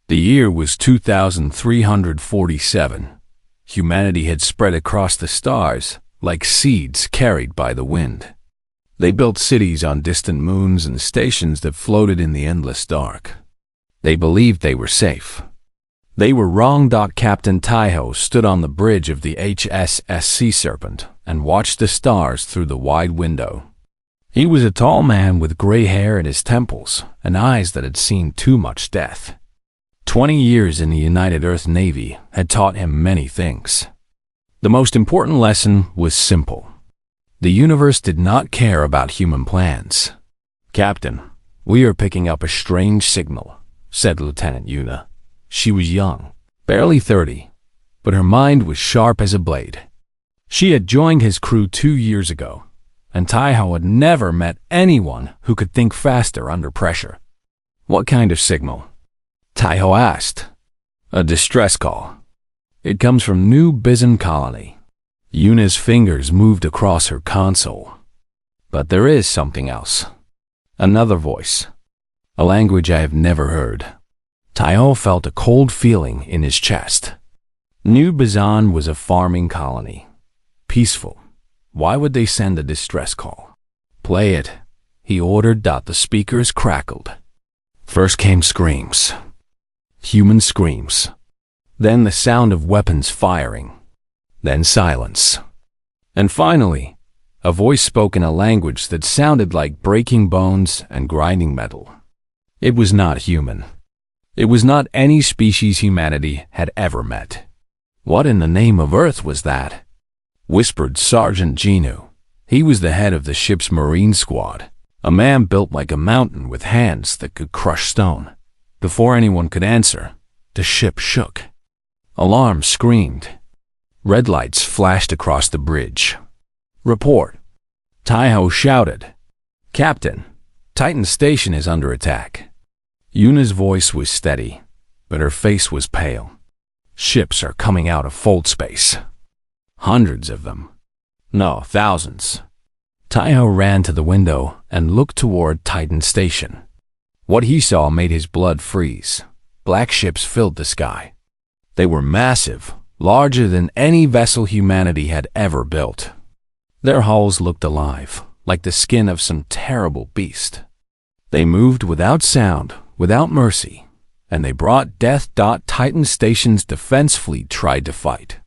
The year was 2347. Humanity had spread across the stars like seeds carried by the wind. They built cities on distant moons and stations that floated in the endless dark. They believed they were safe. They were wrong. Captain Taiho stood on the bridge of the HSS Serpent and watched the stars through the wide window. He was a tall man with gray hair at his temples and eyes that had seen too much death. 20 years in the United Earth Navy had taught him many things. The most important lesson was simple. The universe did not care about human plans. "Captain, we are picking up a strange signal," said Lieutenant Yuna. She was young, barely 30, but her mind was sharp as a blade. She had joined his crew 2 years ago, and Taiho had never met anyone who could think faster under pressure. "What kind of signal?" Taiho asked. "A distress call. It comes from New Bizon Colony." Yuna's fingers moved across her console. "But there is something else." Another voice. A language I have never heard. Taiho felt a cold feeling in his chest. New Bizon was a farming colony. Peaceful. Why would they send a distress call? "Play it," he ordered. The speakers crackled. First came screams. Human screams. Then the sound of weapons firing. Then silence. And finally, a voice spoke in a language that sounded like breaking bones and grinding metal. It was not human. It was not any species humanity had ever met. "What in the name of Earth was that?" whispered Sergeant Genu. He was the head of the ship's marine squad, a man built like a mountain with hands that could crush stone. Before anyone could answer, the ship shook. Alarms screamed. Red lights flashed across the bridge. "Report!" Taiho shouted. "Captain, Titan Station is under attack." Yuna's voice was steady, but her face was pale. "Ships are coming out of fold space. Hundreds of them. No, thousands." Taiho ran to the window and looked toward Titan Station. What he saw made his blood freeze. Black ships filled the sky. They were massive, larger than any vessel humanity had ever built. Their hulls looked alive, like the skin of some terrible beast. They moved without sound, without mercy, and they brought death. Titan Station's defense fleet tried to fight.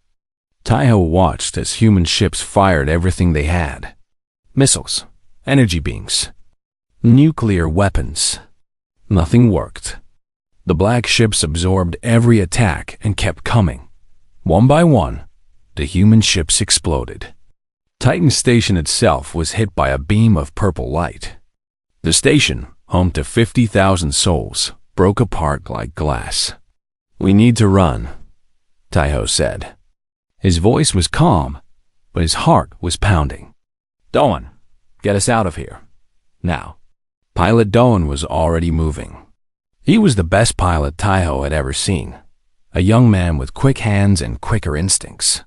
Taiho watched as human ships fired everything they had. Missiles, energy beams, nuclear weapons. Nothing worked. The black ships absorbed every attack and kept coming. One by one, the human ships exploded. Titan Station itself was hit by a beam of purple light. The station, home to 50,000 souls, broke apart like glass. "We need to run," Taiho said. His voice was calm, but his heart was pounding. "Doan, get us out of here. Now." Pilot Doan was already moving. He was the best pilot Taiho had ever seen, a young man with quick hands and quicker instincts.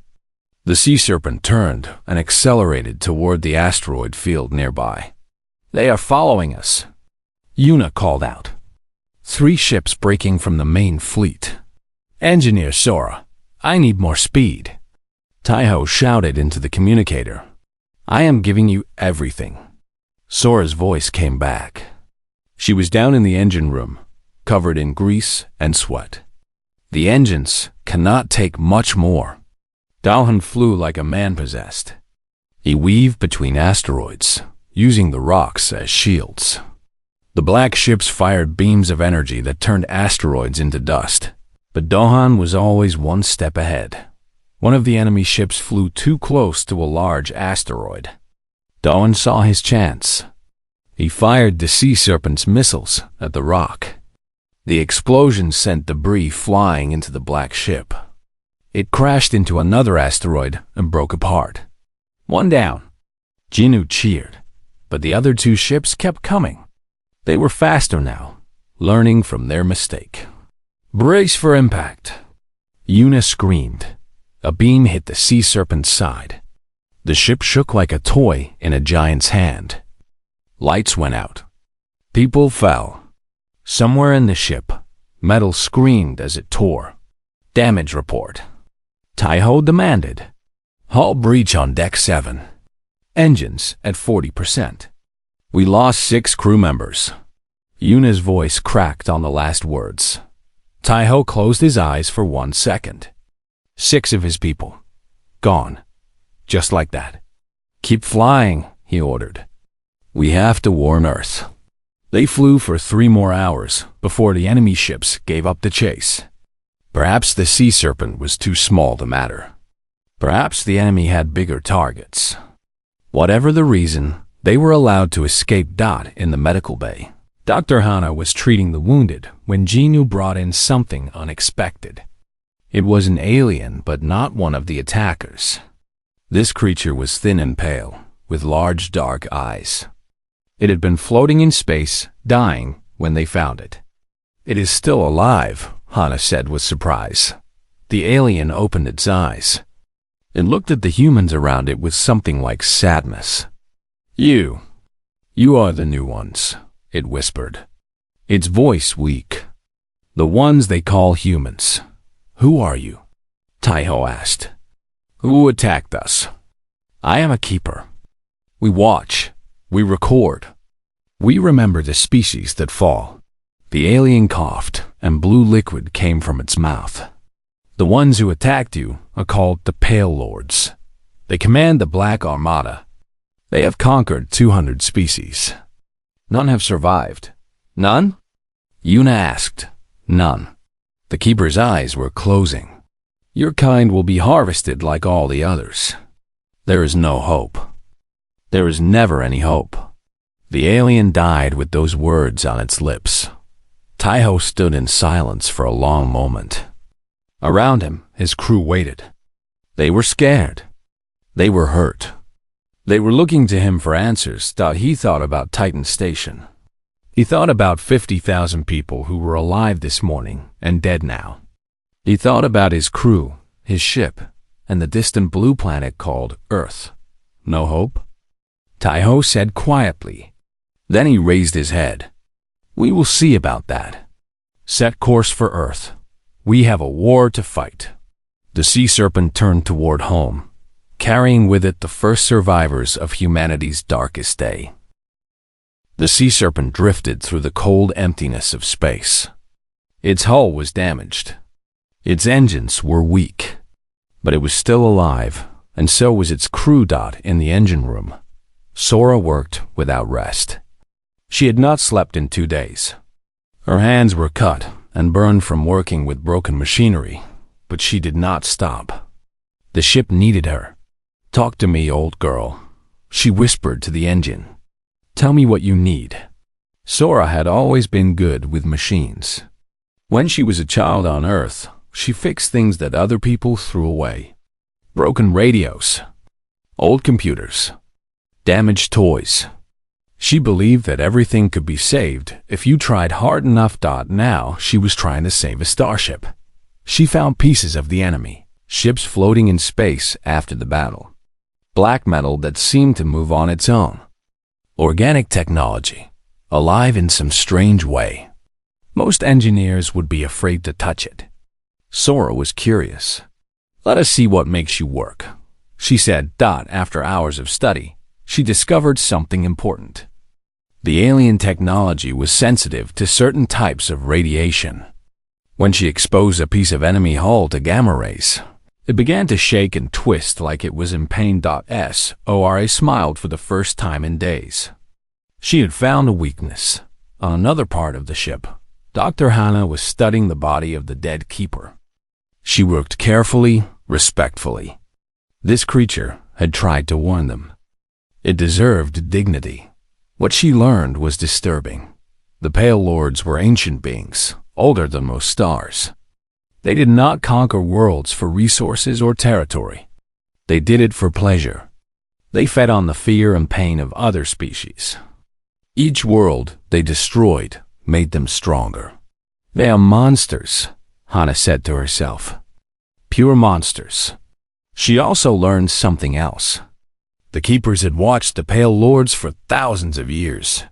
The Sea Serpent turned and accelerated toward the asteroid field nearby. "They are following us," Yuna called out. 3 ships breaking from the main fleet. "Engineer Sora, I need more speed." Taiho shouted into the communicator. "I am giving you everything." Sora's voice came back. She was down in the engine room, covered in grease and sweat. "The engines cannot take much more." Dalhan flew like a man possessed. He weaved between asteroids, using the rocks as shields. The black ships fired beams of energy that turned asteroids into dust, but Dohan was always one step ahead. One of the enemy ships flew too close to a large asteroid. Dohan saw his chance. He fired the Sea Serpent's missiles at the rock. The explosion sent debris flying into the black ship. It crashed into another asteroid and broke apart. "One down." Genu cheered, but the other 2 ships kept coming. They were faster now, learning from their mistake. "Brace for impact." Yuna screamed. A beam hit the Sea Serpent's side. The ship shook like a toy in a giant's hand. Lights went out. People fell. Somewhere in the ship, Metal screamed as it tore. Damage report. Taiho demanded. Hull breach on Deck 7. Engines at 40%. We lost 6 crew members. Yuna's voice cracked on the last words. Taiho closed his eyes for 1 second. 6 of his people. Gone. Just like that. Keep flying, he ordered. We have to warn Earth. They flew for 3 more hours before the enemy ships gave up the chase. Perhaps the Sea Serpent was too small to matter. Perhaps the enemy had bigger targets. Whatever the reason, they were allowed to escape in the medical bay. Dr. Hana was treating the wounded when Genu brought in something unexpected. It was an alien, but not one of the attackers. This creature was thin and pale, with large dark eyes. It had been floating in space, dying, when they found it. It is still alive, Hana said with surprise. The alien opened its eyes. It looked at the humans around it with something like sadness. You are the new ones, it whispered. Its voice weak. The ones they call humans. Who are you? Taiho asked. Who attacked us? I am a keeper. We watch. We record. We remember the species that fall. The alien coughed, and blue liquid came from its mouth. The ones who attacked you are called the Pale Lords. They command the Black Armada. They have conquered 200 species. None have survived. None? Yuna asked. None. The keeper's eyes were closing. Your kind will be harvested like all the others. There is no hope. There is never any hope. The alien died with those words on its lips. Taiho stood in silence for a long moment. Around him, his crew waited. They were scared. They were hurt. They were looking to him for answers. He thought about Titan Station. He thought about 50,000 people who were alive this morning and dead now. He thought about his crew, his ship, and the distant blue planet called Earth. No hope? Taiho said quietly. Then he raised his head. We will see about that. Set course for Earth. We have a war to fight. The Sea Serpent turned toward home, carrying with it the first survivors of humanity's darkest day. The Sea Serpent drifted through the cold emptiness of space. Its hull was damaged. Its engines were weak. But it was still alive, and so was its crew. In the engine room. Sora worked without rest. She had not slept in 2 days. Her hands were cut and burned from working with broken machinery, but she did not stop. The ship needed her. Talk to me, old girl, she whispered to the engine. Tell me what you need. Sora had always been good with machines. When she was a child on Earth, she fixed things that other people threw away. Broken radios, old computers, damaged toys. She believed that everything could be saved if you tried hard enough. Now she was trying to save a starship. She found pieces of the enemy, ships floating in space after the battle. Black metal that seemed to move on its own. Organic technology, alive in some strange way. Most engineers would be afraid to touch it. Sora was curious. Let us see what makes you work, she said. After hours of study, she discovered something important. The alien technology was sensitive to certain types of radiation. When she exposed a piece of enemy hull to gamma rays, it began to shake and twist like it was in pain. Sora smiled for the first time in days. She had found a weakness. On another part of the ship, Dr. Hana was studying the body of the dead keeper. She worked carefully, respectfully. This creature had tried to warn them. It deserved dignity. What she learned was disturbing. The Pale Lords were ancient beings, older than most stars. They did not conquer worlds for resources or territory. They did it for pleasure. They fed on the fear and pain of other species. Each world they destroyed made them stronger. They are monsters, Hana said to herself. Pure monsters. She also learned something else. The Keepers had watched the Pale Lords for thousands of years.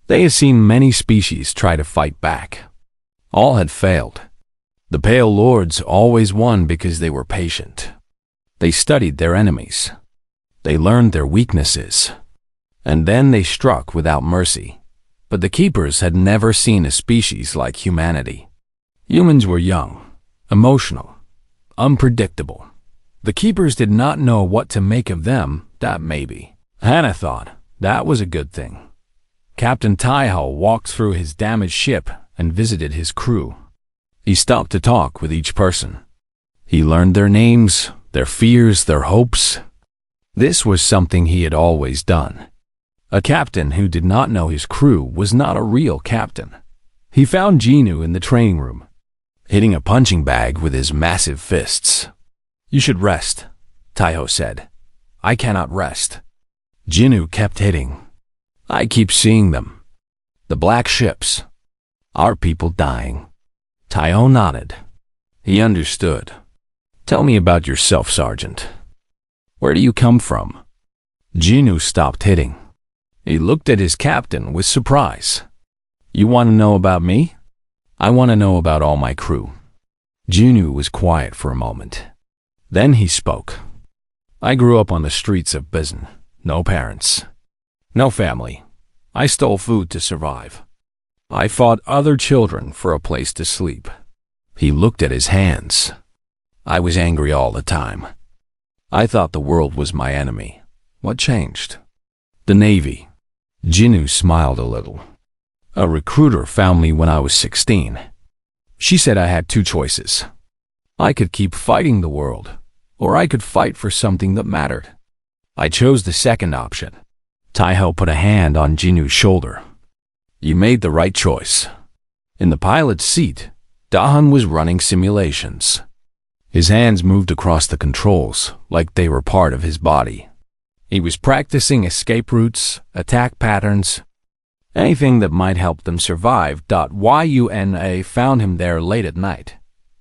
They had seen many species try to fight back. All had failed. The Pale Lords always won because they were patient. They studied their enemies. They learned their weaknesses. And then they struck without mercy. But the Keepers had never seen a species like humanity. Humans were young, emotional, unpredictable. The Keepers did not know what to make of them, that maybe. Hannah thought that was a good thing. Captain Taiho walked through his damaged ship and visited his crew. He stopped to talk with each person. He learned their names, their fears, their hopes. This was something he had always done. A captain who did not know his crew was not a real captain. He found Genu in the training room, hitting a punching bag with his massive fists. "You should rest," Taiho said. "I cannot rest." Genu kept hitting. "I keep seeing them. The black ships. Our people dying." Taiho nodded. He understood. "Tell me about yourself, Sergeant. Where do you come from?" Genu stopped hitting. He looked at his captain with surprise. "You want to know about me?" "I want to know about all my crew." Genu was quiet for a moment. Then he spoke. "I grew up on the streets of Bizen. No parents. No family. I stole food to survive. I fought other children for a place to sleep." He looked at his hands. "I was angry all the time. I thought the world was my enemy. What changed?" "The Navy." Genu smiled a little. "A recruiter found me when I was 16. She said I had two choices. I could keep fighting the world, or I could fight for something that mattered. I chose the second option." Taiho put a hand on Genu's shoulder. "You made the right choice." In the pilot's seat, Dahan was running simulations. His hands moved across the controls like they were part of his body. He was practicing escape routes, attack patterns, anything that might help them survive. Yuna found him there late at night.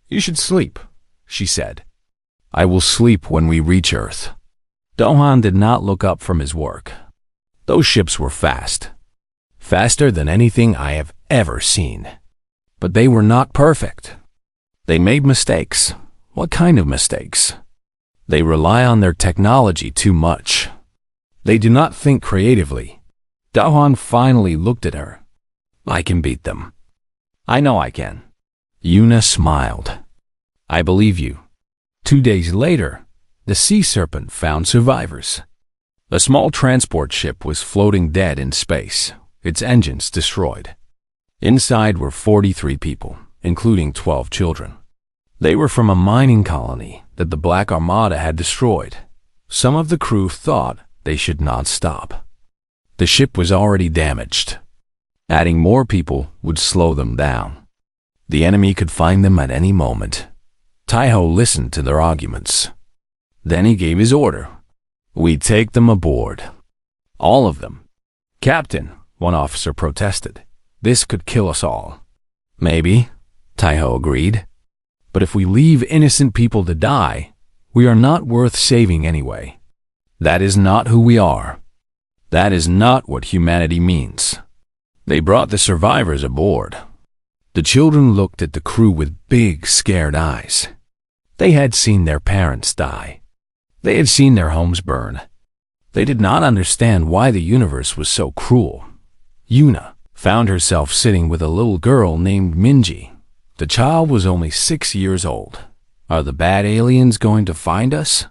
"You should sleep," she said. "I will sleep when we reach Earth." Dahan did not look up from his work. Those ships were fast. Faster than anything I have ever seen. But they were not perfect. They made mistakes. What kind of mistakes? They rely on their technology too much. They do not think creatively. Dahan finally looked at her. "I can beat them." "I know I can." Yuna smiled. "I believe you." 2 days later, the Sea Serpent found survivors. A small transport ship was floating dead in space, its engines destroyed. Inside were 43 people, including 12 children. They were from a mining colony that the Black Armada had destroyed. Some of the crew thought they should not stop. The ship was already damaged. Adding more people would slow them down. The enemy could find them at any moment. Taiho listened to their arguments. Then he gave his order. "We take them aboard." All of them. "Captain," one officer protested, "this could kill us all." "Maybe," Taiho agreed. "But if we leave innocent people to die, we are not worth saving anyway. That is not who we are. That is not what humanity means." They brought the survivors aboard. The children looked at the crew with big, scared eyes. They had seen their parents die. They had seen their homes burn. They did not understand why the universe was so cruel. Yuna found herself sitting with a little girl named Minji. The child was only 6 years old. "Are the bad aliens going to find us?"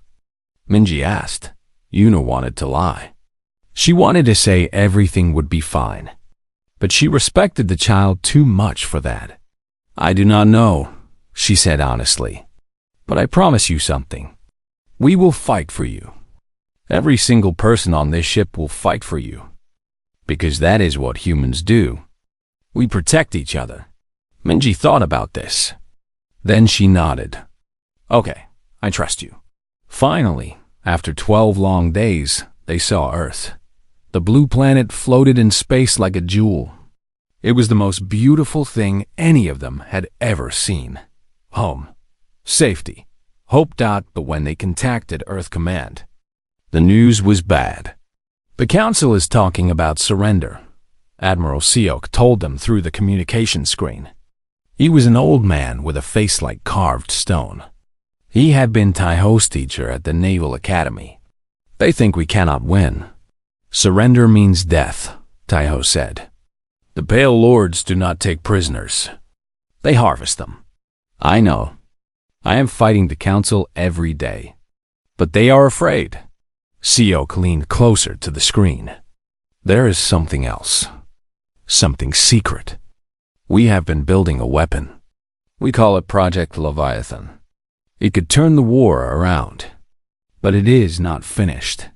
Minji asked. Yuna wanted to lie. She wanted to say everything would be fine. But she respected the child too much for that. "I do not know," she said honestly. "But I promise you something. We will fight for you. Every single person on this ship will fight for you. Because that is what humans do. We protect each other." Minji thought about this. Then she nodded. "Okay, I trust you." Finally, after 12 long days, they saw Earth. The blue planet floated in space like a jewel. It was the most beautiful thing any of them had ever seen. Home. Safety. Hope. But when they contacted Earth Command, the news was bad. "The Council is talking about surrender," Admiral Seok told them through the communication screen. He was an old man with a face like carved stone. He had been Taiho's teacher at the Naval Academy. They think we cannot win. Surrender means death, Taiho said. The Pale Lords do not take prisoners. They harvest them. I know. I am fighting the Council every day. But they are afraid. Seok leaned closer to the screen. There is something else. Something secret. We have been building a weapon. We call it Project Leviathan. It could turn the war around. But it is not finished.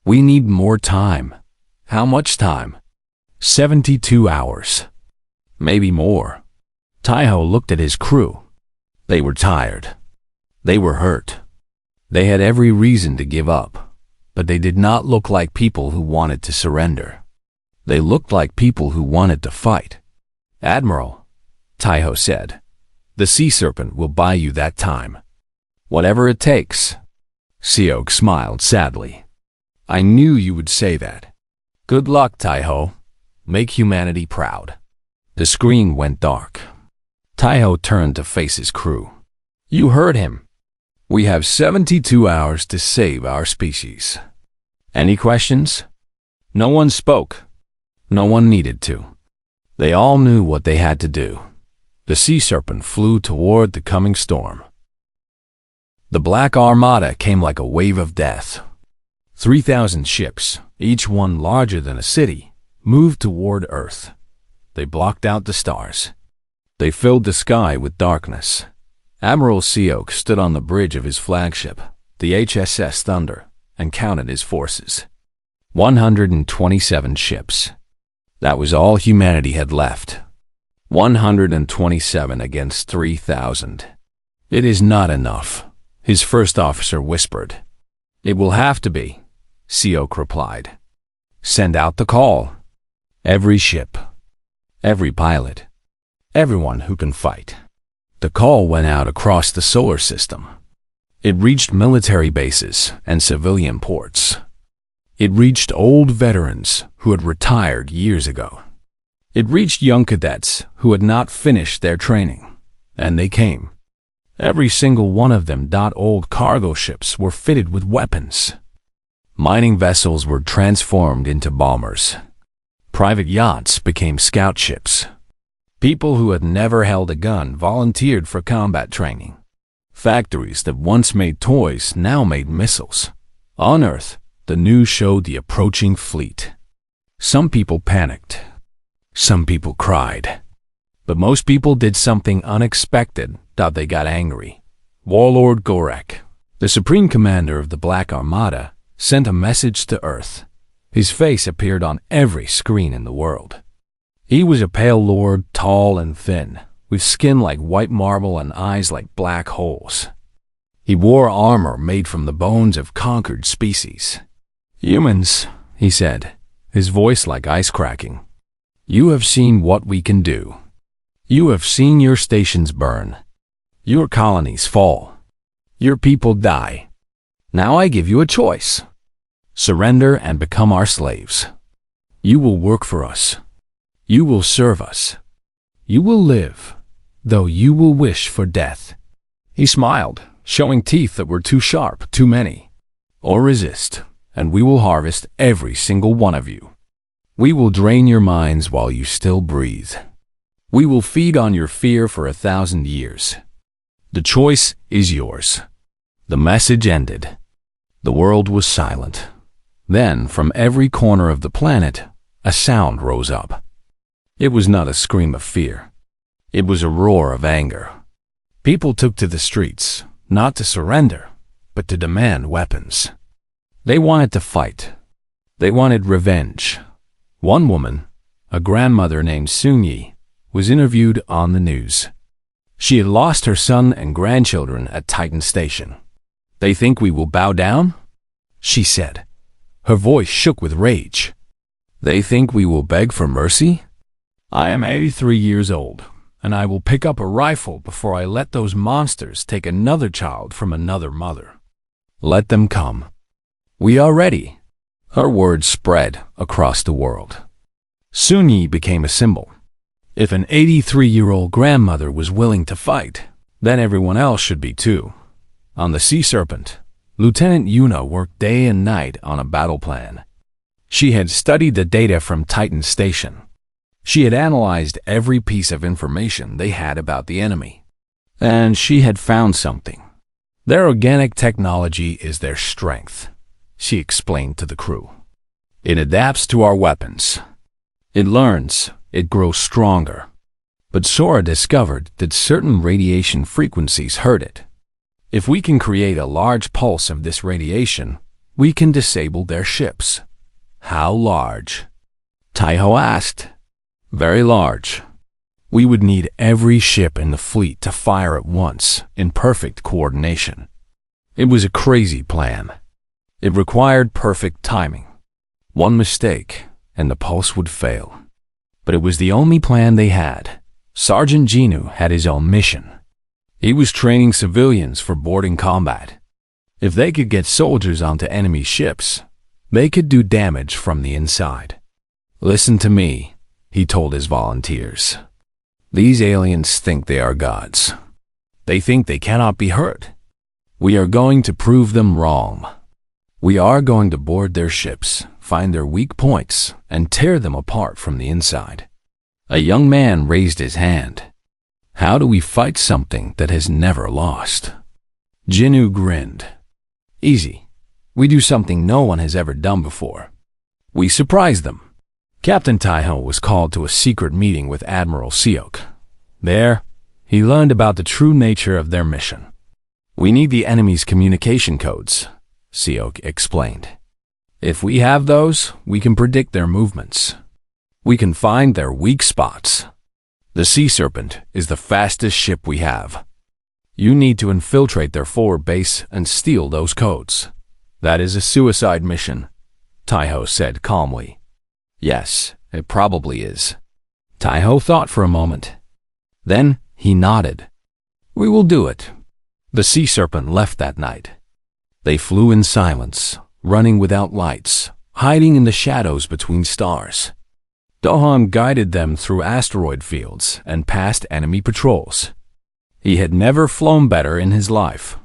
We need more time. How much time? 72 hours. Maybe more. Taiho looked at his crew. They were tired. They were hurt. They had every reason to give up, but they did not look like people who wanted to surrender. They looked like people who wanted to fight. Admiral, Taiho said, the Sea Serpent will buy you that time. Whatever it takes. Seok smiled sadly. I knew you would say that. Good luck, Taiho. Make humanity proud. The screen went dark. Taiho turned to face his crew. You heard him. We have 72 hours to save our species. Any questions? No one spoke. No one needed to. They all knew what they had to do. The Sea Serpent flew toward the coming storm. The Black Armada came like a wave of death. 3,000 ships, each one larger than a city, moved toward Earth. They blocked out the stars. They filled the sky with darkness. Admiral Seok stood on the bridge of his flagship, the HSS Thunder, and counted his forces. 127 ships. That was all humanity had left. 127 against 3,000. It is not enough, his first officer whispered. It will have to be, Seok replied. Send out the call. Every ship. Every pilot. Everyone who can fight. The call went out across the solar system. It reached military bases and civilian ports. It reached old veterans who had retired years ago. It reached young cadets who had not finished their training, and they came. Every single one of them. Old cargo ships were fitted with weapons. Mining vessels were transformed into bombers. Private yachts became scout ships. People who had never held a gun volunteered for combat training. Factories that once made toys now made missiles. On Earth, the news showed the approaching fleet. Some people panicked. Some people cried. But most people did something unexpected. They got angry. Warlord Gorek, the supreme commander of the Black Armada, sent a message to Earth. His face appeared on every screen in the world. He was a pale lord, tall and thin, with skin like white marble and eyes like black holes. He wore armor made from the bones of conquered species. Humans, he said, his voice like ice cracking. You have seen what we can do. You have seen your stations burn. Your colonies fall. Your people die. Now I give you a choice. Surrender and become our slaves. You will work for us. You will serve us. You will live, though you will wish for death. He smiled, showing teeth that were too sharp, too many. Or resist, and we will harvest every single one of you. We will drain your minds while you still breathe. We will feed on your fear for 1,000 years. The choice is yours. The message ended. The world was silent. Then, from every corner of the planet, a sound rose up. It was not a scream of fear. It was a roar of anger. People took to the streets, not to surrender, but to demand weapons. They wanted to fight. They wanted revenge. One woman, a grandmother named Sunyi, was interviewed on the news. She had lost her son and grandchildren at Titan Station. They think we will bow down? She said. Her voice shook with rage. They think we will beg for mercy? I am 83 years old, and I will pick up a rifle before I let those monsters take another child from another mother. Let them come. We are ready. Her words spread across the world. Sunyi became a symbol. If an 83-year-old grandmother was willing to fight, then everyone else should be too. On the Sea Serpent, Lieutenant Yuna worked day and night on a battle plan. She had studied the data from Titan Station. She had analyzed every piece of information they had about the enemy. And she had found something. Their organic technology is their strength, she explained to the crew. It adapts to our weapons. It learns, it grows stronger. But Sora discovered that certain radiation frequencies hurt it. If we can create a large pulse of this radiation, we can disable their ships. How large? Taiho asked. Very large. We would need every ship in the fleet to fire at once, in perfect coordination. It was a crazy plan. It required perfect timing. One mistake, and the pulse would fail. But it was the only plan they had. Sergeant Genu had his own mission. He was training civilians for boarding combat. If they could get soldiers onto enemy ships, they could do damage from the inside. Listen to me, he told his volunteers. These aliens think they are gods. They think they cannot be hurt. We are going to prove them wrong. We are going to board their ships, find their weak points, and tear them apart from the inside. A young man raised his hand. How do we fight something that has never lost? Genu grinned. Easy. We do something no one has ever done before. We surprise them. Captain Taiho was called to a secret meeting with Admiral Seok. There, he learned about the true nature of their mission. We need the enemy's communication codes, Seok explained. If we have those, we can predict their movements. We can find their weak spots. The Sea Serpent is the fastest ship we have. You need to infiltrate their forward base and steal those codes. That is a suicide mission, Taiho said calmly. Yes, it probably is. Taiho thought for a moment. Then he nodded. We will do it. The Sea Serpent left that night. They flew in silence, running without lights, hiding in the shadows between stars. Dohan guided them through asteroid fields and past enemy patrols. He had never flown better in his life.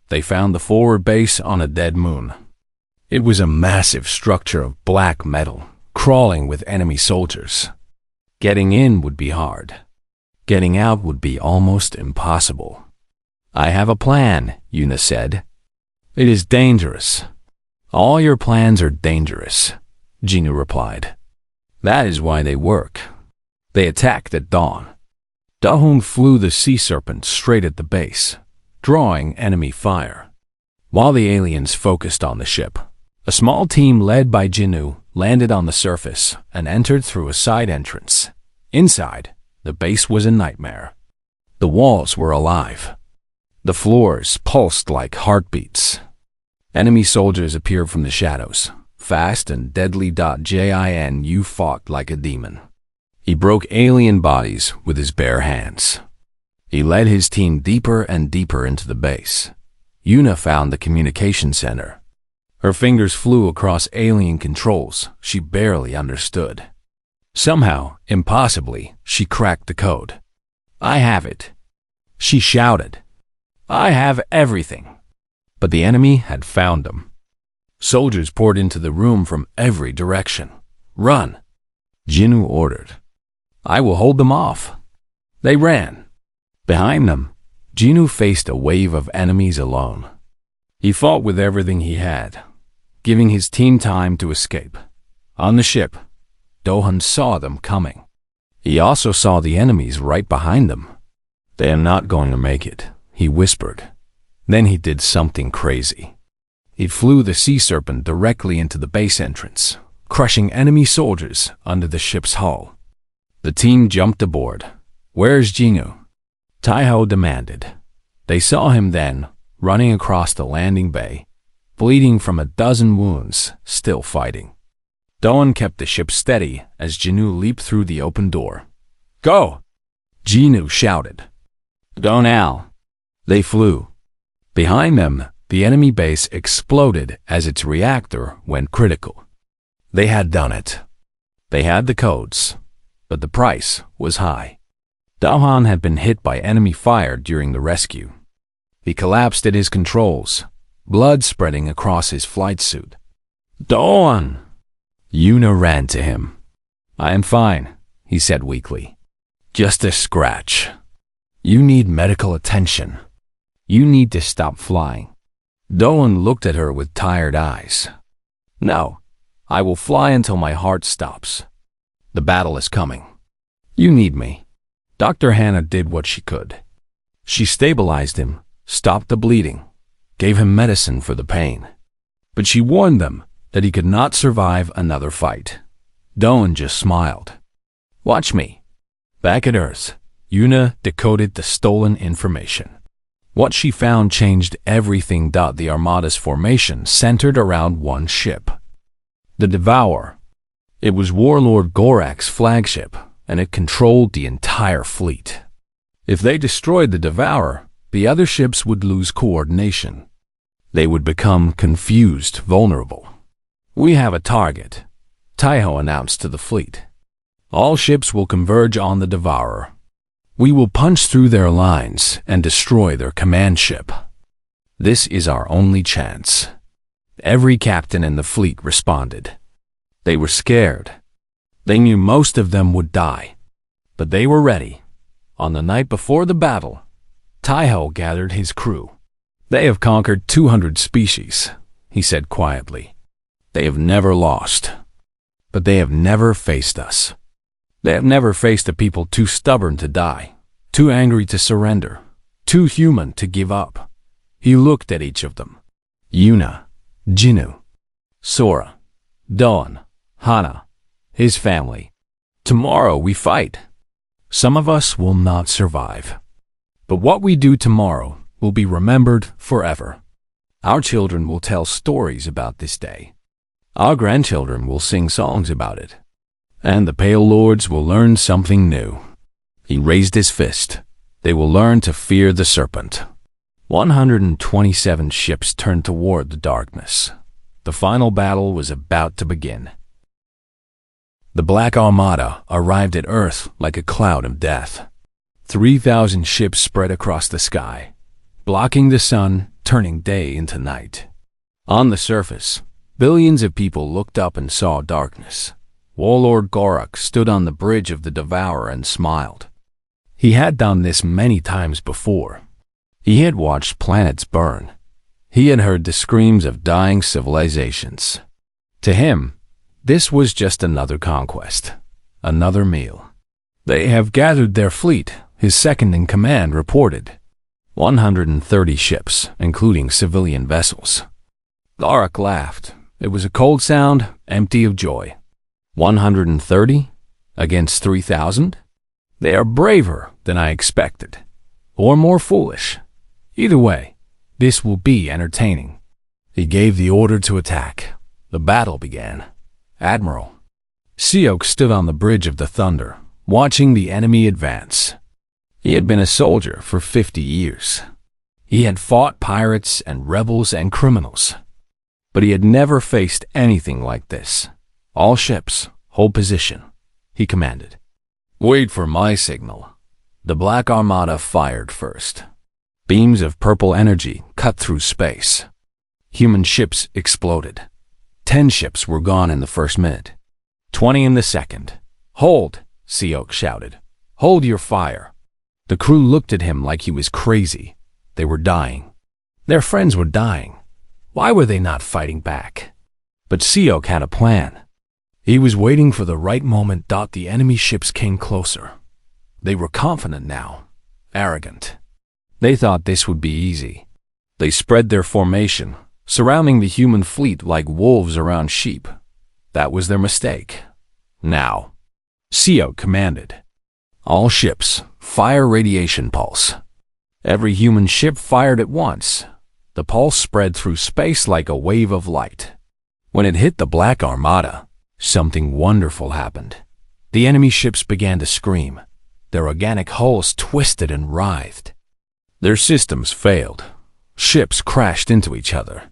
They found the forward base on a dead moon. It was a massive structure of black metal, crawling with enemy soldiers. Getting in would be hard. Getting out would be almost impossible. I have a plan, Yuna said. It is dangerous. All your plans are dangerous, Genu replied. That is why they work. They attacked at dawn. Dahung flew the Sea Serpent straight at the base, drawing enemy fire. While the aliens focused on the ship, a small team led by Genu landed on the surface and entered through a side entrance. Inside, the base was a nightmare. The walls were alive. The floors pulsed like heartbeats. Enemy soldiers appeared from the shadows, fast and deadly. Jinu fought like a demon. He broke alien bodies with his bare hands. He led his team deeper and deeper into the base. Yuna found the communication center. Her fingers flew across alien controls she barely understood. Somehow, impossibly, she cracked the code. I have it. She shouted. I have everything. But the enemy had found them. Soldiers poured into the room from every direction. Run, Genu ordered. I will hold them off. They ran. Behind them, Genu faced a wave of enemies alone. He fought with everything he had, giving his team time to escape. On the ship, Dohan saw them coming. He also saw the enemies right behind them. They are not going to make it, he whispered. Then he did something crazy. He flew the Sea Serpent directly into the base entrance, crushing enemy soldiers under the ship's hull. The team jumped aboard. Where's Genu? Taiho demanded. They saw him then, running across the landing bay, bleeding from a dozen wounds, still fighting. Doan kept the ship steady as Genu leaped through the open door. Go! Genu shouted. Donal. They flew. Behind them, the enemy base exploded as its reactor went critical. They had done it. They had the codes. but the price was high. Dahan had been hit by enemy fire during the rescue. He collapsed at his controls, blood spreading across his flight suit. "Dahan!" Yuna ran to him. "I am fine," he said weakly. "Just a scratch. You need medical attention. You need to stop flying." Doan looked at her with tired eyes. "No, I will fly until my heart stops. The battle is coming. You need me." Dr. Hannah did what she could. She stabilized him, stopped the bleeding, gave him medicine for the pain. But she warned them that he could not survive another fight. Doan just smiled. "Watch me." Back at Earth, Yuna decoded the stolen information. What she found changed everything. The Armada's formation centered around one ship, the Devourer. It was Warlord Gorak's flagship, and it controlled the entire fleet. If they destroyed the Devourer, the other ships would lose coordination. They would become confused, vulnerable. "We have a target," Taiho announced to the fleet. "All ships will converge on the Devourer. We will punch through their lines and destroy their command ship. This is our only chance." Every captain in the fleet responded. They were scared. They knew most of them would die, but they were ready. On the night before the battle, Taiho gathered his crew. "They have conquered 200 species," he said quietly. "They have never lost, but they have never faced us. They have never faced a people too stubborn to die, too angry to surrender, too human to give up." He looked at each of them. Yuna, Jinnu, Sora, Dawn, Hana, his family. "Tomorrow we fight. Some of us will not survive. But what we do tomorrow will be remembered forever. Our children will tell stories about this day. Our grandchildren will sing songs about it. And the Pale Lords will learn something new." He raised his fist. "They will learn to fear the Serpent." 127 ships turned toward the darkness. The final battle was about to begin. The Black Armada arrived at Earth like a cloud of death. 3,000 ships spread across the sky, blocking the sun, turning day into night. On the surface, billions of people looked up and saw darkness. Warlord Gorak stood on the bridge of the Devourer and smiled. He had done this many times before. He had watched planets burn. He had heard the screams of dying civilizations. To him, this was just another conquest, another meal. "They have gathered their fleet," his second-in-command reported. 130 ships, including civilian vessels. Gorak laughed. It was a cold sound, empty of joy. 130 against 3,000? They are braver than I expected, or more foolish. Either way, this will be entertaining. He gave the order to attack. The battle began. Admiral Seok stood on the bridge of the Thunder, watching the enemy advance. He had been a soldier for 50 years. He had fought pirates and rebels and criminals. But he had never faced anything like this. "All ships, hold position," he commanded. "Wait for my signal." The Black Armada fired first. Beams of purple energy cut through space. Human ships exploded. 10 ships were gone in the first minute. 20 in the second. "Hold," Seok shouted. "Hold your fire." The crew looked at him like he was crazy. They were dying. Their friends were dying. Why were they not fighting back? But Seok had a plan. He was waiting for the right moment. The enemy ships came closer. They were confident now, arrogant. They thought this would be easy. They spread their formation, surrounding the human fleet like wolves around sheep. That was their mistake. "Now," Seok commanded. "All ships, fire radiation pulse." Every human ship fired at once. The pulse spread through space like a wave of light. When it hit the Black Armada, something wonderful happened. The enemy ships began to scream. Their organic hulls twisted and writhed. Their systems failed. Ships crashed into each other.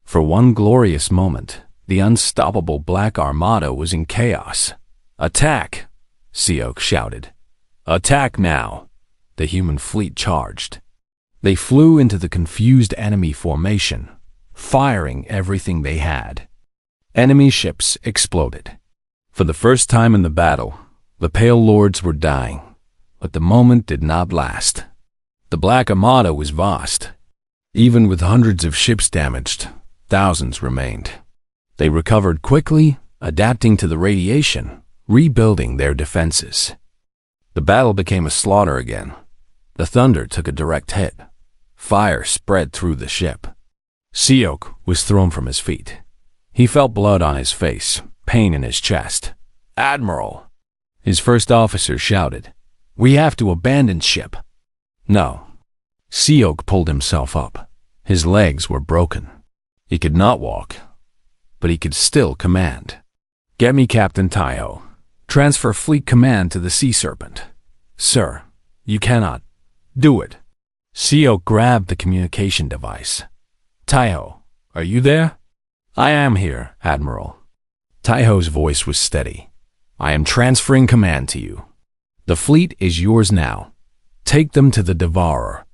For one glorious moment, the unstoppable Black Armada was in chaos. Attack! Seok shouted. Attack now! The human fleet charged. They flew into the confused enemy formation, firing everything they had. Enemy ships exploded. For the first time in the battle, the Pale Lords were dying, but the moment did not last. The Black Armada was vast. Even with hundreds of ships damaged, thousands remained. They recovered quickly, adapting to the radiation, rebuilding their defenses. The battle became a slaughter again. The thunder took a direct hit. Fire spread through the ship. Seok was thrown from his feet. He felt blood on his face, pain in his chest. Admiral! His first officer shouted. We have to abandon ship. No. Seok pulled himself up. His legs were broken. He could not walk, but he could still command. Get me Captain Taiho. Transfer fleet command to the Sea Serpent. Sir, you cannot. Do it. Seok grabbed the communication device. Taiho, are you there? I am here, Admiral. Taiho's voice was steady. I am transferring command to you. The fleet is yours now. Take them to the Devourer.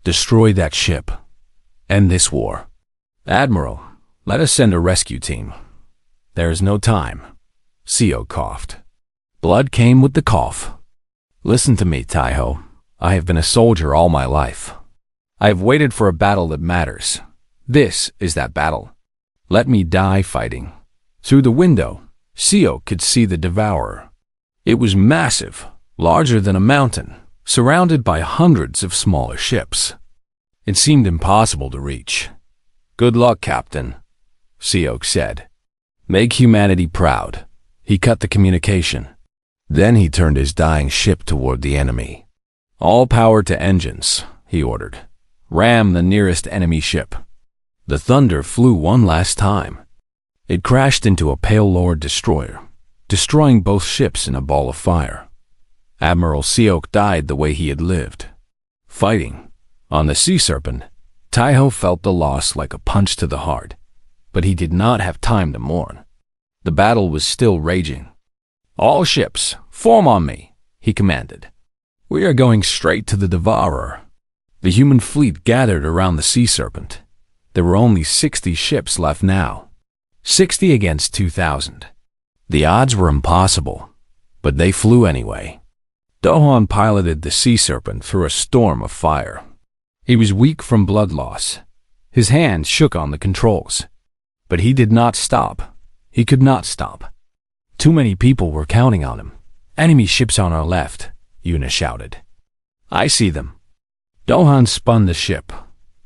Destroy that ship. End this war. Admiral, let us send a rescue team. There is no time. Seok coughed. Blood came with the cough. Listen to me, Taiho. I have been a soldier all my life. I have waited for a battle that matters. This is that battle. Let me die fighting. Through the window, Seok could see the Devourer. It was massive, larger than a mountain, surrounded by hundreds of smaller ships. It seemed impossible to reach. Good luck, Captain, Seok said. Make humanity proud. He cut the communication. Then he turned his dying ship toward the enemy. All power to engines, he ordered. Ram the nearest enemy ship. The thunder flew one last time. It crashed into a Pale Lord destroyer, destroying both ships in a ball of fire. Admiral Seok died the way he had lived, fighting. On the Sea Serpent, Taiho felt the loss like a punch to the heart, but he did not have time to mourn. The battle was still raging. All ships, form on me, he commanded. We are going straight to the Devourer. The human fleet gathered around the Sea Serpent. There were only 60 ships left now. 60 against 2,000. The odds were impossible, but they flew anyway. Dohan piloted the Sea Serpent through a storm of fire. He was weak from blood loss. His hand shook on the controls. But he did not stop. He could not stop. Too many people were counting on him. Enemy ships on our left, Yuna shouted. I see them. Dohan spun the ship,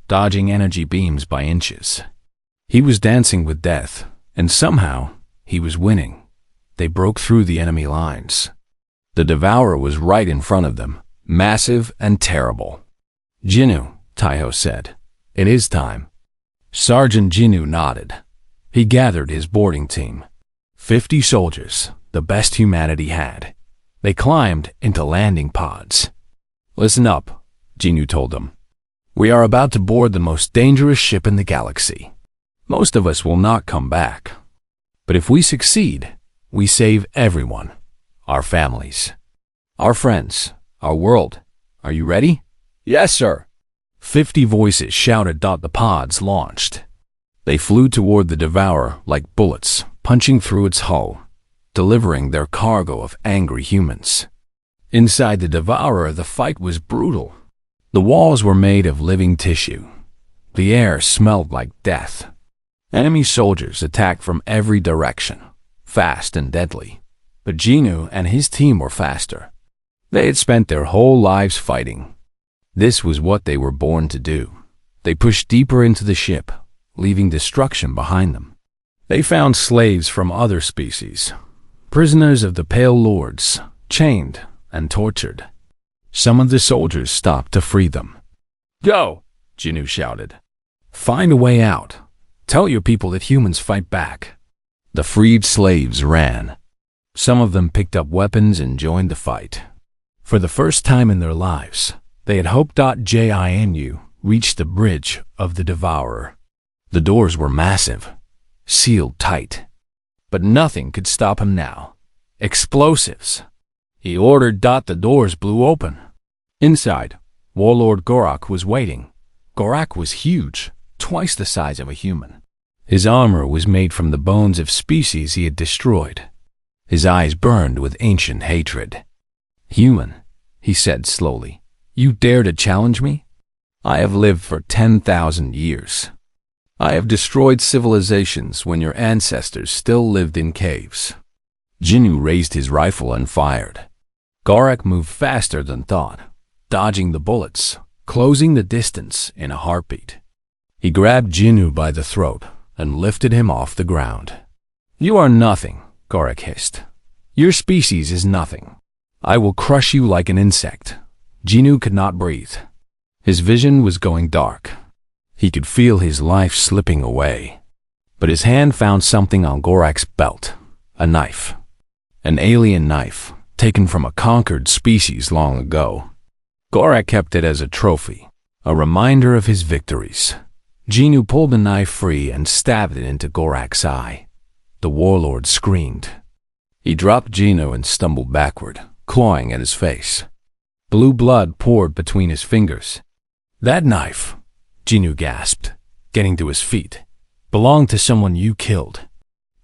dodging energy beams by inches. He was dancing with death, and somehow he was winning. They broke through the enemy lines. The Devourer was right in front of them, massive and terrible. Jinnu, Taiho said. It is time. Sergeant Jinnu nodded. He gathered his boarding team. 50 soldiers, the best humanity had. They climbed into landing pods. Listen up, Jinnu told them. We are about to board the most dangerous ship in the galaxy. Most of us will not come back. But if we succeed, we save everyone. Our families. Our friends. Our world. Are you ready? Yes, sir. 50 voices shouted. The pods launched. They flew toward the Devourer like bullets, punching through its hull, delivering their cargo of angry humans. Inside the Devourer, the fight was brutal. The walls were made of living tissue. The air smelled like death. Enemy soldiers attacked from every direction, fast and deadly. But Jinnu and his team were faster. They had spent their whole lives fighting. This was what they were born to do. They pushed deeper into the ship, leaving destruction behind them. They found slaves from other species, prisoners of the Pale Lords, chained and tortured. Some of the soldiers stopped to free them. Go, Jinnu shouted. Find a way out. Tell your people that humans fight back. The freed slaves ran. Some of them picked up weapons and joined the fight. For the first time in their lives, they had hoped. Jinnu reached the bridge of the Devourer. The doors were massive, sealed tight. But nothing could stop him now. Explosives. He ordered. The doors blew open. Inside, Warlord Gorak was waiting. Gorak was huge, twice the size of a human. His armor was made from the bones of species he had destroyed. His eyes burned with ancient hatred. "Human," he said slowly, "you dare to challenge me? I have lived for 10,000 years. I have destroyed civilizations when your ancestors still lived in caves." Jinnu raised his rifle and fired. Gorak moved faster than thought, dodging the bullets, closing the distance in a heartbeat. He grabbed Jinnu by the throat and lifted him off the ground. "You are nothing," Gorak hissed. "Your species is nothing. I will crush you like an insect." Jinnu could not breathe. His vision was going dark. He could feel his life slipping away. But his hand found something on Gorak's belt, a knife. An alien knife, taken from a conquered species long ago. Gorak kept it as a trophy, a reminder of his victories. Jinnu pulled the knife free and stabbed it into Gorak's eye. The warlord screamed. He dropped Jinnu and stumbled backward, clawing at his face. Blue blood poured between his fingers. "That knife," Jinnu gasped, getting to his feet, "belonged to someone you killed.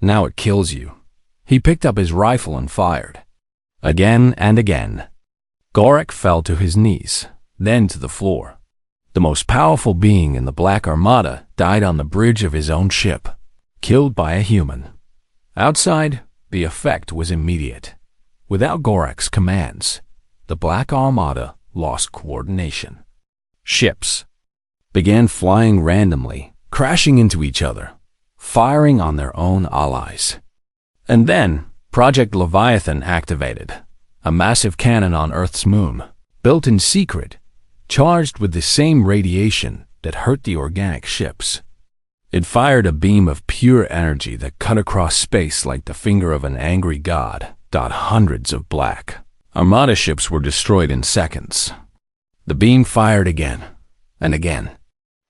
Now it kills you." He picked up his rifle and fired. Again and again. Gorak fell to his knees, then to the floor. The most powerful being in the Black Armada died on the bridge of his own ship, killed by a human. Outside, the effect was immediate. Without Gorak's commands, the Black Armada lost coordination. Ships began flying randomly, crashing into each other, firing on their own allies. And then, Project Leviathan activated, a massive cannon on Earth's moon, built in secret, charged with the same radiation that hurt the organic ships. It fired a beam of pure energy that cut across space like the finger of an angry god. Hundreds of Black Armada ships were destroyed in seconds. The beam fired again and again.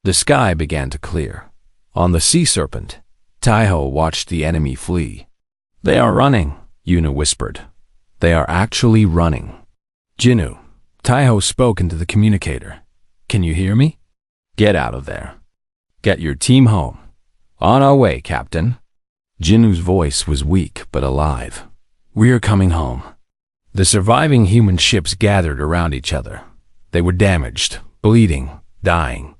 The sky began to clear. On the sea Serpent, Taiho watched the enemy flee. "They are running," Yuna whispered. "They are actually running." "Jinnu," Taiho spoke into the communicator. "Can you hear me? Get out of there. Get your team home." "On our way, Captain." Jinnu's voice was weak but alive. "We're coming home." The surviving human ships gathered around each other. They were damaged, bleeding, dying.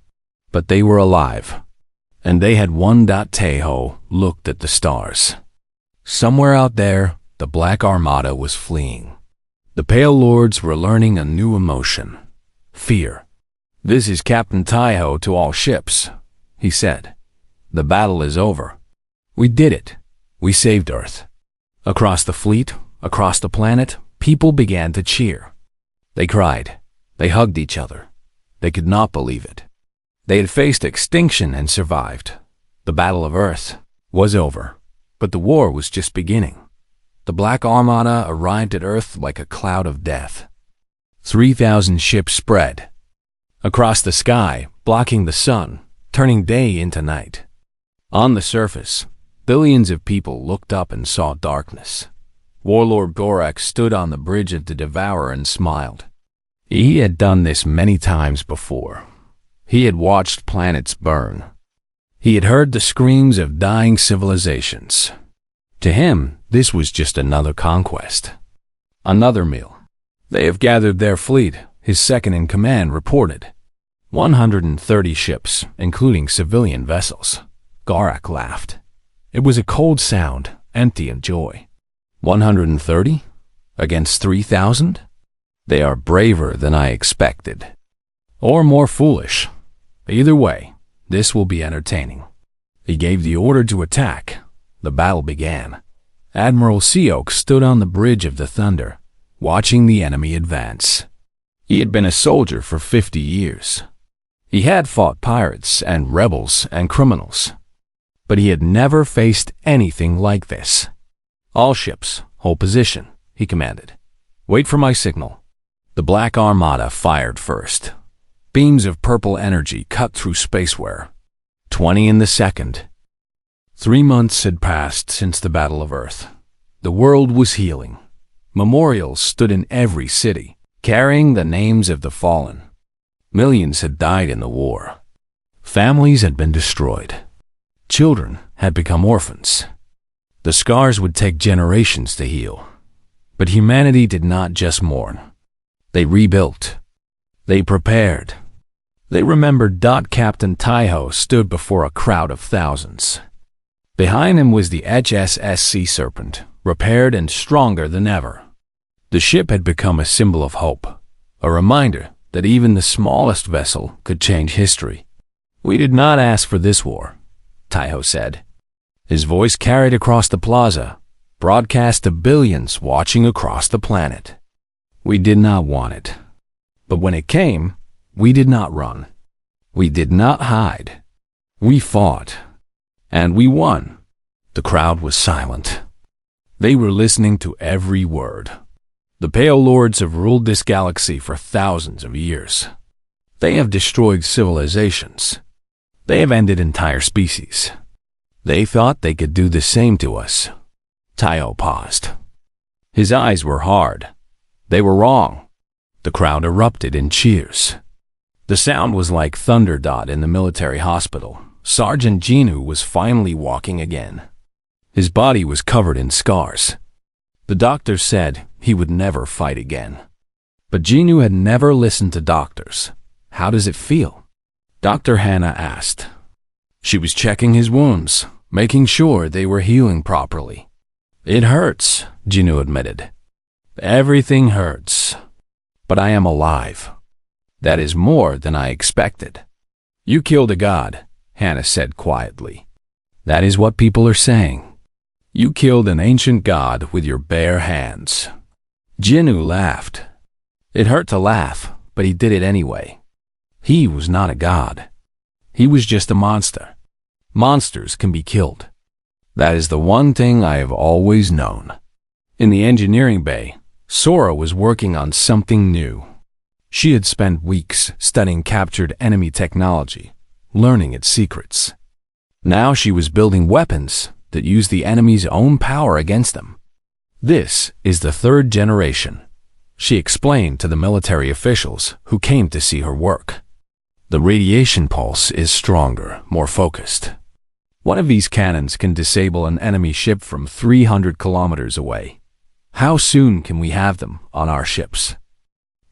But they were alive. And they had one. Taiho looked at the stars. Somewhere out there, the Black Armada was fleeing. The Pale Lords were learning a new emotion. Fear. "This is Captain Taiho to all ships," he said. "The battle is over. We did it. We saved Earth." Across the fleet, across the planet, people began to cheer. They cried. They hugged each other. They could not believe it. They had faced extinction and survived. The Battle of Earth was over, but the war was just beginning. The Black Armada arrived at Earth like a cloud of death. 3,000 ships spread across the sky, blocking the sun, turning day into night. On the surface, billions of people looked up and saw darkness. Warlord Gorak stood on the bridge of the Devourer and smiled. He had done this many times before. He had watched planets burn. He had heard the screams of dying civilizations. To him, this was just another conquest. Another meal. "They have gathered their fleet," his second-in-command reported. 130 ships, including civilian vessels. Gorak laughed. It was a cold sound, empty of joy. 130? Against 3,000? They are braver than I expected. Or more foolish. Either way, this will be entertaining. He gave the order to attack. The battle began. Admiral Seok stood on the bridge of the Thunder, watching the enemy advance. He had been a soldier for 50 years. He had fought pirates and rebels and criminals. But he had never faced anything like this. "All ships, hold position," he commanded. "Wait for my signal." The Black Armada fired first. Beams of purple energy cut through spaceware. 20 in the second. 3 months had passed since the Battle of Earth. The world was healing. Memorials stood in every city, carrying the names of the fallen. Millions had died in the war. Families had been destroyed. Children had become orphans. The scars would take generations to heal. But humanity did not just mourn. They rebuilt. They prepared. They remembered. Captain Taiho stood before a crowd of thousands. Behind him was the HSS Serpent, repaired and stronger than ever. The ship had become a symbol of hope, a reminder that even the smallest vessel could change history. "We did not ask for this war," Taiho said. His voice carried across the plaza, broadcast to billions watching across the planet. "We did not want it. But when it came, we did not run. We did not hide. We fought. And we won." The crowd was silent. They were listening to every word. The Pale Lords have ruled this galaxy for thousands of years. They have destroyed civilizations. They have ended entire species. They thought they could do the same to us. Taiho paused. His eyes were hard. They were wrong. The crowd erupted in cheers. The sound was like thunder. In the military hospital, Sergeant Jinu was finally walking again. His body was covered in scars. The doctor said he would never fight again. But Jinu had never listened to doctors. "How does it feel?" Dr. Hannah asked. She was checking his wounds, making sure they were healing properly. "It hurts," Jinu admitted. "Everything hurts. But I am alive. That is more than I expected." "You killed a god," Hannah said quietly. "That is what people are saying. You killed an ancient god with your bare hands." Jinu laughed. It hurt to laugh, but he did it anyway. He was not a god. He was just a monster. Monsters can be killed. That is the one thing I have always known. In the engineering bay, Sora was working on something new. She had spent weeks studying captured enemy technology, learning its secrets. Now she was building weapons that use the enemy's own power against them. "This is the third generation," she explained to the military officials who came to see her work. "The radiation pulse is stronger, more focused. One of these cannons can disable an enemy ship from 300 kilometers away. How soon can we have them on our ships?"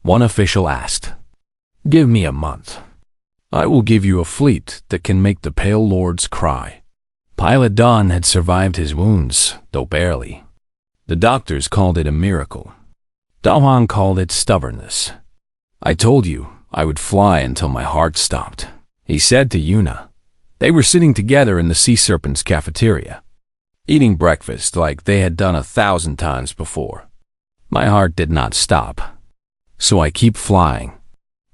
One official asked. "Give me a month. I will give you a fleet that can make the Pale Lords cry." Pilot Don had survived his wounds, though barely. The doctors called it a miracle. Daohang called it stubbornness. "I told you I would fly until my heart stopped," he said to Yuna. They were sitting together in the Sea Serpent's cafeteria, eating breakfast like they had done 1,000 times before. "My heart did not stop, so I keep flying."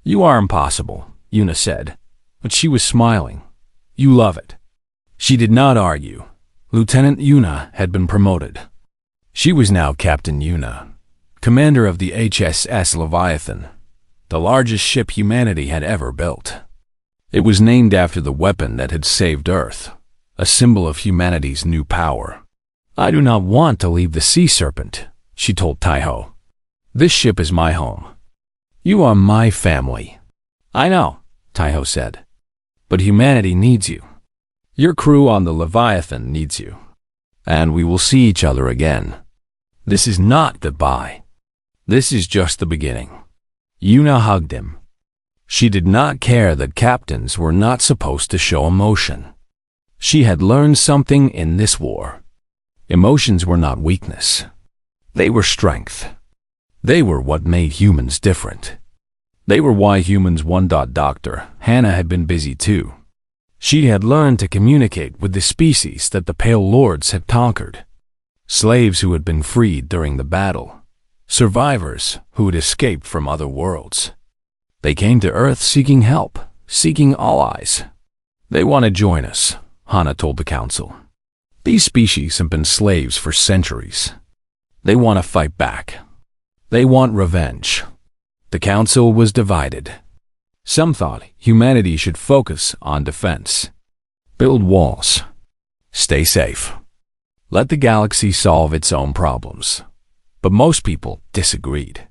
"You are impossible," Yuna said, but she was smiling. "You love it." She did not argue. Lieutenant Yuna had been promoted. She was now Captain Yuna, commander of the HSS Leviathan, the largest ship humanity had ever built. It was named after the weapon that had saved Earth, a symbol of humanity's new power. "I do not want to leave the Sea Serpent," she told Taiho. "This ship is my home. You are my family." "I know," Taiho said. "But humanity needs you. Your crew on the Leviathan needs you. And we will see each other again. This is not goodbye. This is just the beginning." Yuna hugged him. She did not care that captains were not supposed to show emotion. She had learned something in this war. Emotions were not weakness. They were strength. They were what made humans different. They were why humans won. Dr. Hannah had been busy too. She had learned to communicate with the species that the Pale Lords had conquered. Slaves who had been freed during the battle. Survivors who had escaped from other worlds. They came to Earth seeking help, seeking allies. "They want to join us," Hannah told the council. "These species have been slaves for centuries. They want to fight back. They want revenge." The council was divided. Some thought humanity should focus on defense. Build walls. Stay safe. Let the galaxy solve its own problems. But most people disagreed.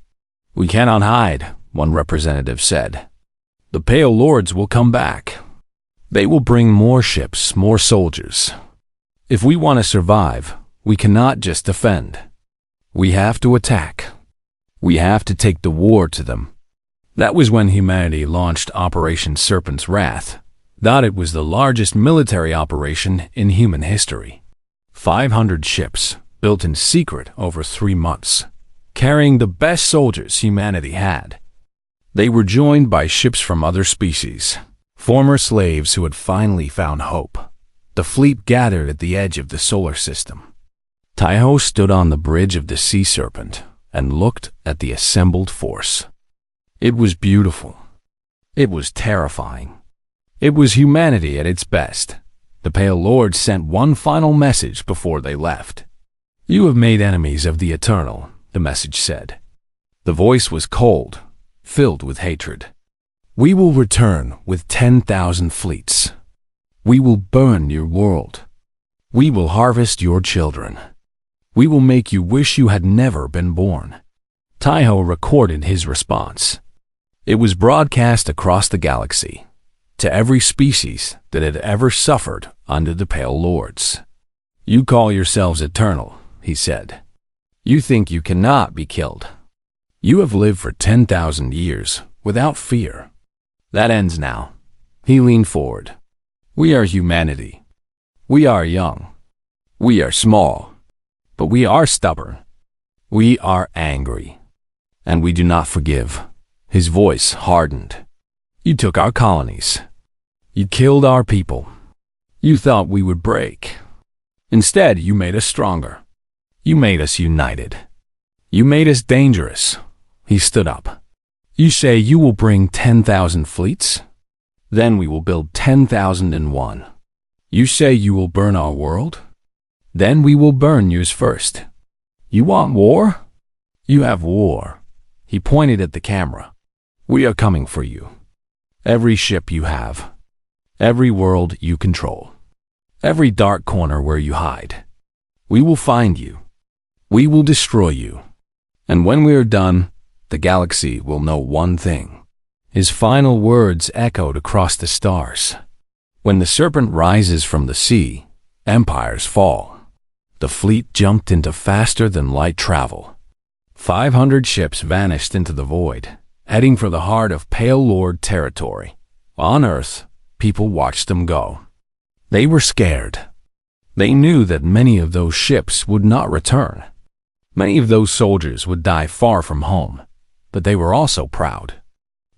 "We cannot hide," one representative said. "The Pale Lords will come back. They will bring more ships, more soldiers. If we want to survive, we cannot just defend. We have to attack. We have to take the war to them." That was when humanity launched Operation Serpent's Wrath. Thought it was the largest military operation in human history. 500 ships, built in secret over 3 months, carrying the best soldiers humanity had. They were joined by ships from other species, former slaves who had finally found hope. The fleet gathered at the edge of the solar system. Taiho stood on the bridge of the Sea Serpent and looked at the assembled force. It was beautiful. It was terrifying. It was humanity at its best. The Pale Lords sent one final message before they left. "You have made enemies of the Eternal," the message said. The voice was cold, filled with hatred. "We will return with 10,000 fleets. We will burn your world. We will harvest your children. We will make you wish you had never been born." Taiho recorded his response. It was broadcast across the galaxy, to every species that had ever suffered under the Pale Lords. "You call yourselves eternal," he said. "You think you cannot be killed. You have lived for 10,000 years without fear. That ends now." He leaned forward. "We are humanity. We are young. We are small. But we are stubborn. We are angry. And we do not forgive." His voice hardened. "You took our colonies. You killed our people. You thought we would break. Instead, you made us stronger. You made us united. You made us dangerous." He stood up. "You say you will bring 10,000 fleets? Then we will build 10,001. You say you will burn our world? Then we will burn yours first. You want war? You have war." He pointed at the camera. "We are coming for you. Every ship you have. Every world you control. Every dark corner where you hide. We will find you. We will destroy you. And when we are done, the galaxy will know one thing." His final words echoed across the stars. When the serpent rises from the sea, empires fall. The fleet jumped into faster-than-light travel. 500 ships vanished into the void, heading for the heart of Pale Lord territory. On Earth, people watched them go. They were scared. They knew that many of those ships would not return. Many of those soldiers would die far from home, but they were also proud.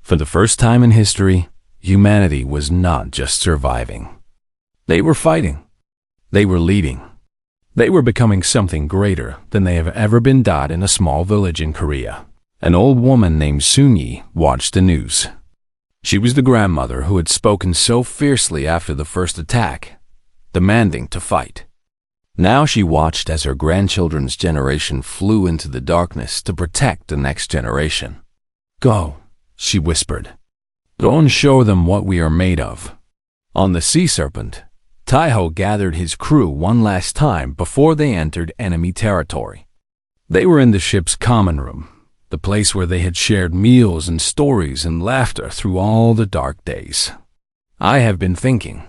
For the first time in history, humanity was not just surviving. They were fighting. They were leading. They were becoming something greater than they have ever been. In a small village in Korea, an old woman named Sunyi watched the news. She was the grandmother who had spoken so fiercely after the first attack, demanding to fight. Now she watched as her grandchildren's generation flew into the darkness to protect the next generation. "Go," she whispered. "Go and show them what we are made of." On the Sea Serpent, Taiho gathered his crew one last time before they entered enemy territory. They were in the ship's common room, the place where they had shared meals and stories and laughter through all the dark days. "I have been thinking,"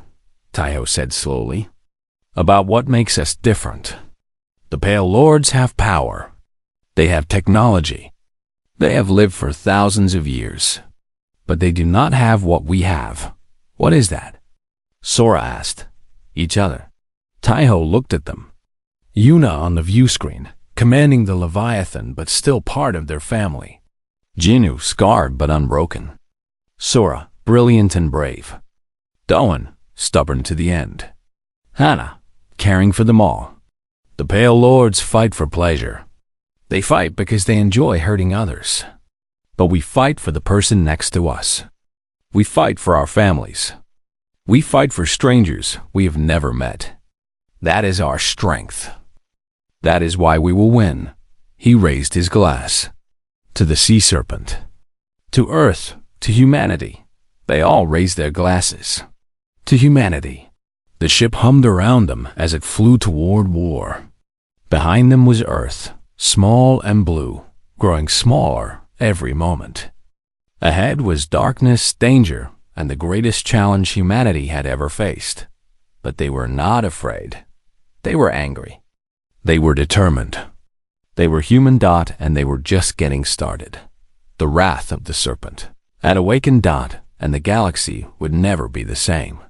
Taiho said slowly, "about what makes us different. The Pale Lords have power. They have technology. They have lived for thousands of years. But they do not have what we have." "What is that?" Sora asked. "Each other." Taiho looked at them. Yuna on the view screen, commanding the Leviathan but still part of their family. Jinnu, scarred but unbroken. Sora, brilliant and brave. Doan, stubborn to the end. Hana, caring for them all. The Pale Lords fight for pleasure. They fight because they enjoy hurting others. But we fight for the person next to us. We fight for our families. We fight for strangers we have never met. That is our strength. That is why we will win." He raised his glass. To the Sea Serpent. To Earth. To humanity. They all raised their glasses. To humanity. The ship hummed around them as it flew toward war. Behind them was Earth, small and blue, growing smaller every moment. Ahead was darkness, danger, and the greatest challenge humanity had ever faced. But they were not afraid. They were angry. They were determined. They were human. And they were just getting started. The wrath of the Serpent had awakened. And the galaxy would never be the same.